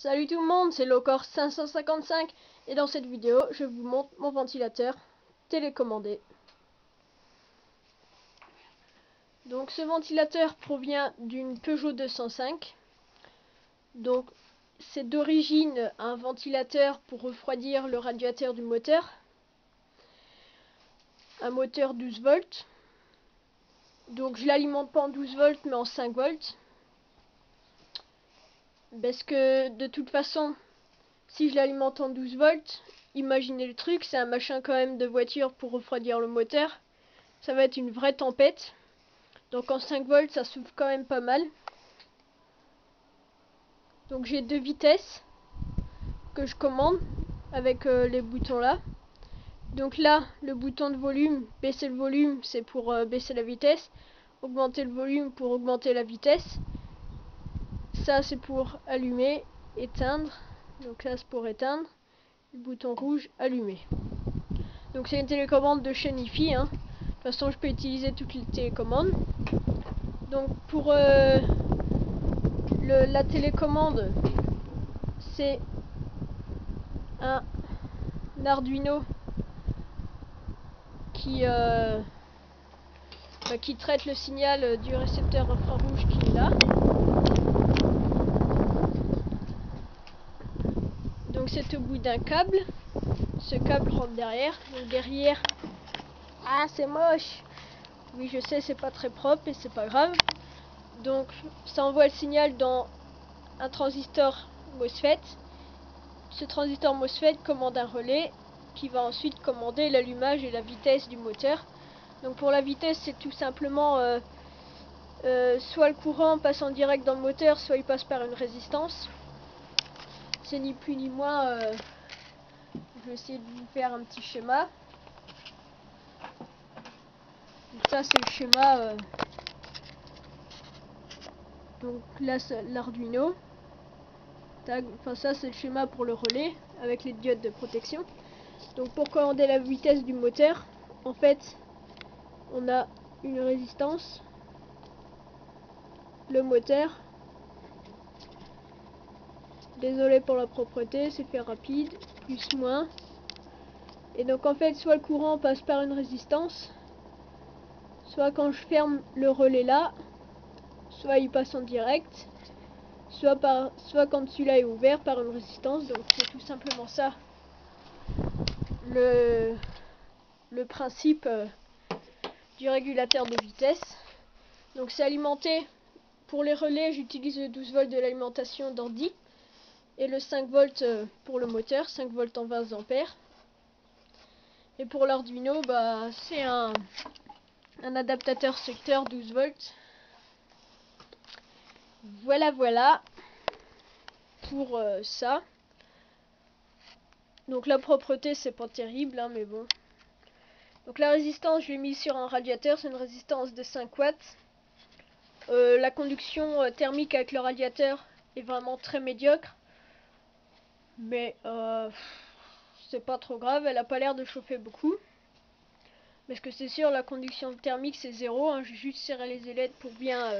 Salut tout le monde, c'est Lowcore 555 et dans cette vidéo, je vous montre mon ventilateur télécommandé. Donc ce ventilateur provient d'une Peugeot 205. Donc c'est d'origine un ventilateur pour refroidir le radiateur du moteur. Un moteur 12 volts. Donc je l'alimente pas en 12 volts mais en 5 volts. Parce que de toute façon, si je l'alimente en 12 volts, imaginez le truc, c'est un machin quand même de voiture pour refroidir le moteur. Ça va être une vraie tempête. Donc en 5 volts, ça souffle quand même pas mal. Donc j'ai deux vitesses que je commande avec les boutons là. Donc là, le bouton de volume, baisser le volume, c'est pour baisser la vitesse. Augmenter le volume pour augmenter la vitesse. Ça c'est pour allumer, éteindre. Donc là c'est pour éteindre. Le bouton rouge, allumer. Donc c'est une télécommande de chaîne Hi-Fi. De toute façon je peux utiliser toutes les télécommandes. Donc pour la télécommande, c'est un Arduino qui traite le signal du récepteur infrarouge qui est là. Donc c'est au bout d'un câble. Ce câble rentre derrière. Donc derrière, ah c'est moche. Oui je sais, c'est pas très propre et c'est pas grave. Donc ça envoie le signal dans un transistor MOSFET. Ce transistor MOSFET commande un relais qui va ensuite commander l'allumage et la vitesse du moteur. Donc pour la vitesse, c'est tout simplement soit le courant passe en direct dans le moteur, soit il passe par une résistance. C'est ni plus ni moins. Je vais essayer de vous faire un petit schéma. Donc ça c'est le schéma. Donc là c'est l'Arduino. Enfin ça c'est le schéma pour le relais avec les diodes de protection. Donc pour commander la vitesse du moteur, en fait, on a une résistance, le moteur. Désolé pour la propreté, c'est fait rapide, plus moins. Et donc en fait, soit le courant passe par une résistance, soit quand je ferme le relais là, soit il passe en direct, soit quand celui-là est ouvert par une résistance. Donc c'est tout simplement ça le principe du régulateur de vitesse. Donc c'est alimenté, pour les relais j'utilise le 12 volts de l'alimentation d'ordi et le 5 volts pour le moteur, 5 volts en 20 ampères. Et pour l'Arduino, c'est un adaptateur secteur 12 volts. Voilà pour ça. Donc la propreté c'est pas terrible mais bon. Donc la résistance, je l'ai mis sur un radiateur, c'est une résistance de 5 watts. La conduction thermique avec le radiateur est vraiment très médiocre. Mais c'est pas trop grave, elle a pas l'air de chauffer beaucoup. Parce que c'est sûr, la conduction thermique c'est 0. J'ai juste serré les ailettes pour bien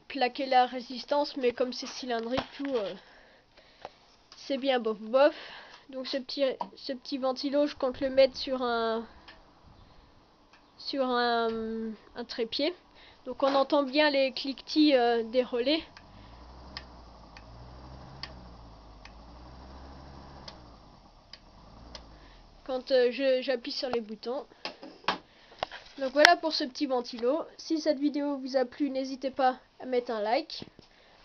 plaquer la résistance. Mais comme c'est cylindrique, tout, c'est bien bof bof. Donc ce petit ventilo, je compte le mettre sur un trépied. Donc on entend bien les cliquetis des relais. Quand j'appuie sur les boutons. Donc voilà pour ce petit ventilo. Si cette vidéo vous a plu, n'hésitez pas à mettre un like,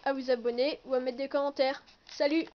à vous abonner ou à mettre des commentaires. Salut!